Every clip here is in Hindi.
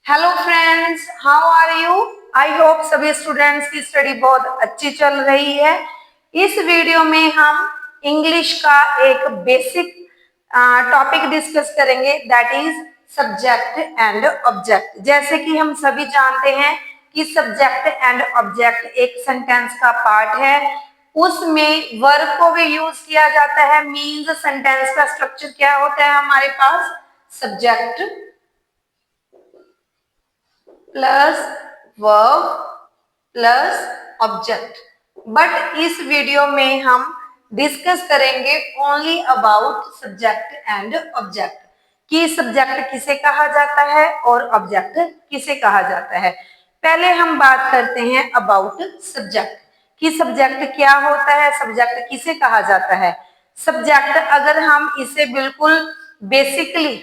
Hello friends, how are you? I hope सभी स्टूडेंट्स की स्टडी बहुत अच्छी चल रही है। इस वीडियो में हम इंग्लिश का एक बेसिक टॉपिक डिस्कस करेंगे, that is subject and object. जैसे कि हम सभी जानते हैं कि सब्जेक्ट एंड ऑब्जेक्ट एक सेंटेंस का पार्ट है। उसमें वर्ब को भी यूज किया जाता है। मीन्स सेंटेंस का स्ट्रक्चर क्या होता है हमारे पास? Subject plus verb plus object. But इस वीडियो में हम डिस्कस करेंगे only about subject and object, कि सब्जेक्ट किसे कहा जाता है और ऑब्जेक्ट किसे कहा जाता है। पहले हम बात करते हैं अबाउट सब्जेक्ट, कि सब्जेक्ट क्या होता है, सब्जेक्ट किसे कहा जाता है। सब्जेक्ट अगर हम इसे बिल्कुल बेसिकली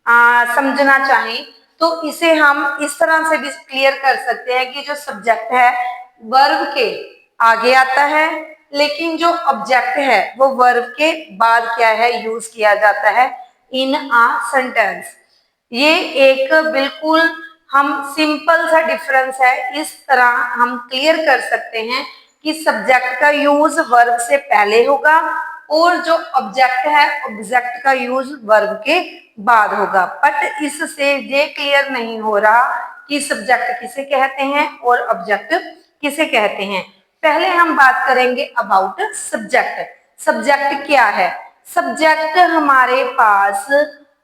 समझना चाहें तो इसे हम इस तरह से भी क्लियर कर सकते हैं कि जो सब्जेक्ट है वर्ब के आगे आता है, लेकिन जो ऑब्जेक्ट है वो वर्ब के बाद क्या है, यूज किया जाता है इन अ सेंटेंस। ये एक बिल्कुल हम सिंपल सा डिफरेंस है, इस तरह हम क्लियर कर सकते हैं कि सब्जेक्ट का यूज वर्ब से पहले होगा और जो ऑब्जेक्ट है ऑब्जेक्ट का यूज वर्ब के बाद होगा। बट इससे ये क्लियर नहीं हो रहा कि सब्जेक्ट किसे कहते हैं और ऑब्जेक्ट किसे कहते हैं। पहले हम बात करेंगे अबाउट सब्जेक्ट। सब्जेक्ट क्या है? सब्जेक्ट हमारे पास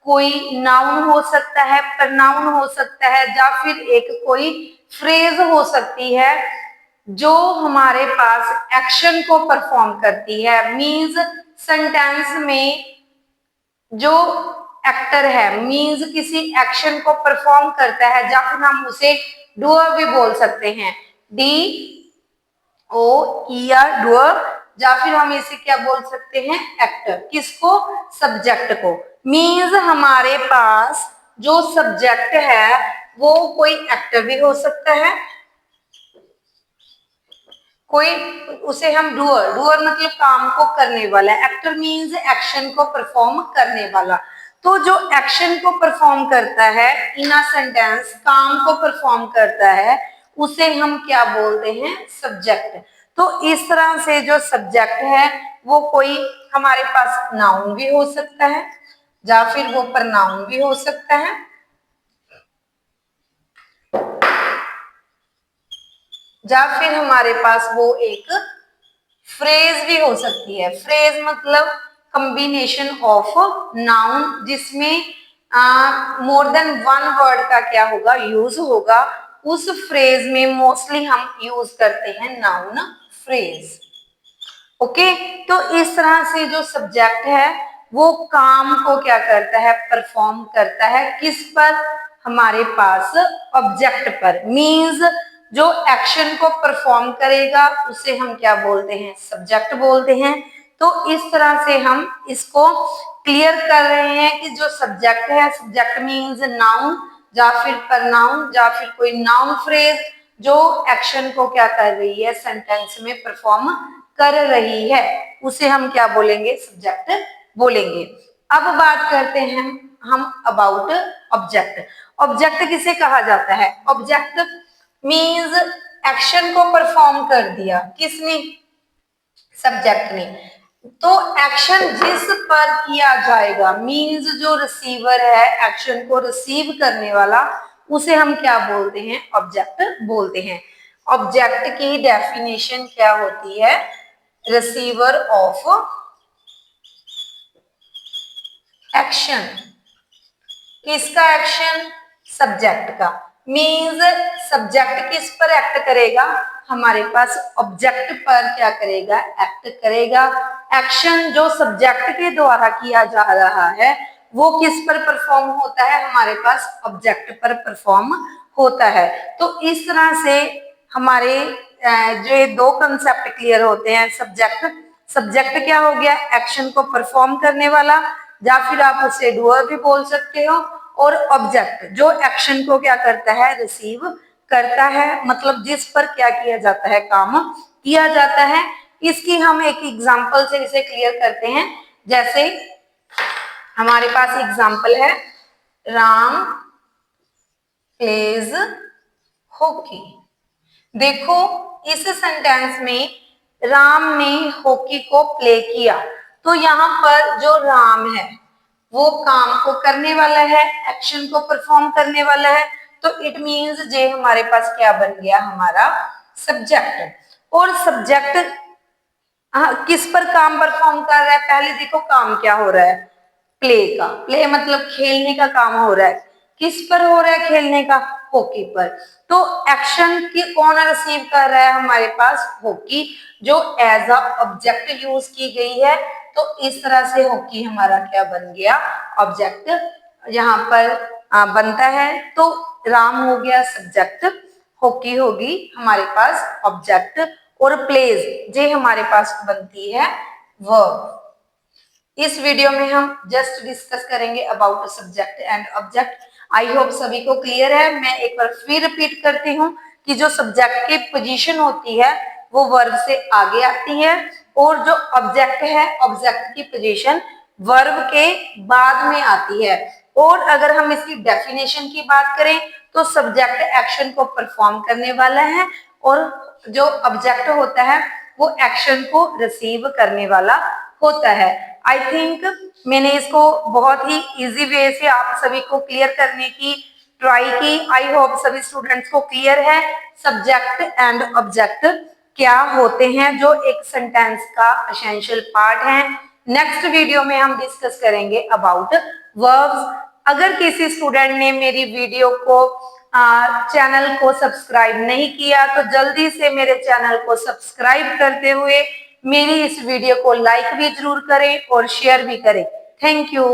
कोई नाउन हो सकता है, प्रनाउन हो सकता है, या फिर एक कोई फ्रेज हो सकती है जो हमारे पास एक्शन को परफॉर्म करती है। मीन्स सेंटेंस में जो एक्टर है, मीन्स किसी एक्शन को परफॉर्म करता है, या फिर हम उसे डूअर भी बोल सकते हैं, DOER डूअर, या फिर हम इसे क्या बोल सकते हैं, एक्टर। किसको? सब्जेक्ट को। मीन्स हमारे पास जो सब्जेक्ट है वो कोई एक्टर भी हो सकता है, कोई उसे हम डूअर, डूअर मतलब काम को करने वाला, एक्टर मीन्स एक्शन को परफॉर्म करने वाला। तो जो एक्शन को परफॉर्म करता है इन अ सेंटेंस, काम को परफॉर्म करता है, उसे हम क्या बोलते हैं? सब्जेक्ट। तो इस तरह से जो सब्जेक्ट है वो कोई हमारे पास नाउन भी हो सकता है, या फिर वो प्रनाउन भी हो सकता है, या फिर हमारे पास वो एक फ्रेज भी हो सकती है। फ्रेज मतलब कॉम्बिनेशन ऑफ नाउन, जिसमें मोर देन वन वर्ड का क्या होगा, यूज होगा। उस फ्रेज में मोस्टली हम यूज करते हैं नाउन फ्रेज। ओके, तो इस तरह से जो सब्जेक्ट है वो काम को क्या करता है, परफॉर्म करता है। किस पर? हमारे पास ऑब्जेक्ट पर। मीन्स जो एक्शन को परफॉर्म करेगा उसे हम क्या बोलते हैं? सब्जेक्ट बोलते हैं। तो इस तरह से हम इसको क्लियर कर रहे हैं कि जो सब्जेक्ट है, सब्जेक्ट मीन्स नाउन या फिर प्रनाउन या फिर कोई नाउन फ्रेज जो एक्शन को क्या कर रही है, सेंटेंस में परफॉर्म कर रही है, उसे हम क्या बोलेंगे? सब्जेक्ट बोलेंगे। अब बात करते हैं हम अबाउट ऑब्जेक्ट। ऑब्जेक्ट किसे कहा जाता है? ऑब्जेक्ट मीन्स एक्शन को परफॉर्म कर दिया, किसने? सब्जेक्ट ने। तो एक्शन जिस पर किया जाएगा, मीन्स जो रिसीवर है, एक्शन को रिसीव करने वाला, उसे हम क्या बोलते हैं? ऑब्जेक्ट बोलते हैं। ऑब्जेक्ट की डेफिनेशन क्या होती है? Receiver of action. किसका एक्शन? सब्जेक्ट का। मीन्स सब्जेक्ट किस पर एक्ट करेगा? हमारे पास ऑब्जेक्ट पर क्या करेगा? एक्ट करेगा। एक्शन जो सब्जेक्ट के द्वारा किया जा रहा है वो किस पर परफॉर्म होता है? हमारे पास ऑब्जेक्ट पर परफॉर्म होता है। तो इस तरह से हमारे जो दो कंसेप्ट क्लियर होते हैं। सब्जेक्ट, सब्जेक्ट क्या हो गया? एक्शन को परफॉर्म करने वाला, या फिर आप उसे डूअर भी बोल सकते हो। और ऑब्जेक्ट जो एक्शन को क्या करता है? रिसीव करता है, मतलब जिस पर क्या किया जाता है? काम किया जाता है। इसकी हम एक एग्जांपल से इसे क्लियर करते हैं। जैसे हमारे पास एग्जांपल है, राम प्लेज हॉकी। देखो इस सेंटेंस में राम ने हॉकी को प्ले किया, तो यहाँ पर जो राम है वो काम को करने वाला है, एक्शन को परफॉर्म करने वाला है, तो इट मीन्स जे हमारे पास क्या बन गया, हमारा सब्जेक्ट। और सब्जेक्ट किस पर काम परफॉर्म कर रहा है, पहले देखो काम क्या हो रहा है, प्ले का, प्ले मतलब खेलने का काम हो रहा है, किस पर हो रहा है, खेलने का, हॉकी पर। तो एक्शन की कौन रिसीव कर रहा है, हमारे पास हॉकी, जो एज अ ऑब्जेक्ट यूज की गई है। तो इस तरह से हॉकी हमारा क्या बन गया, ऑब्जेक्ट यहाँ पर बनता है। तो राम हो गया सब्जेक्ट, हॉकी होगी हमारे पास ऑब्जेक्ट, और प्लेज जे हमारे पास बनती है वर्ब। इस वीडियो में हम जस्ट डिस्कस करेंगे about subject and object. I hope सभी को क्लियर है। मैं एक बार फिर रिपीट करती हूँ कि जो सब्जेक्ट की पोजीशन होती है वो वर्ब से आगे आती है, और जो ऑब्जेक्ट है ऑब्जेक्ट की पोजीशन वर्ब के बाद में आती है। और अगर हम इसकी डेफिनेशन की बात करें तो सब्जेक्ट एक्शन को परफॉर्म करने वाला है, और जो ऑब्जेक्ट होता है वो एक्शन को रिसीव करने वाला होता है। आई थिंक मैंने इसको बहुत ही इजी वे से आप सभी को क्लियर करने की ट्राई की। आई होप सभी स्टूडेंट्स को क्लियर है सब्जेक्ट एंड ऑब्जेक्ट क्या होते हैं, जो एक सेंटेंस का एसेंशियल पार्ट है। नेक्स्ट वीडियो में हम डिस्कस करेंगे अबाउट वर्ब्स। अगर किसी स्टूडेंट ने मेरी वीडियो को चैनल को सब्सक्राइब नहीं किया तो जल्दी से मेरे चैनल को सब्सक्राइब करते हुए मेरी इस वीडियो को लाइक भी जरूर करें और शेयर भी करें। Thank you.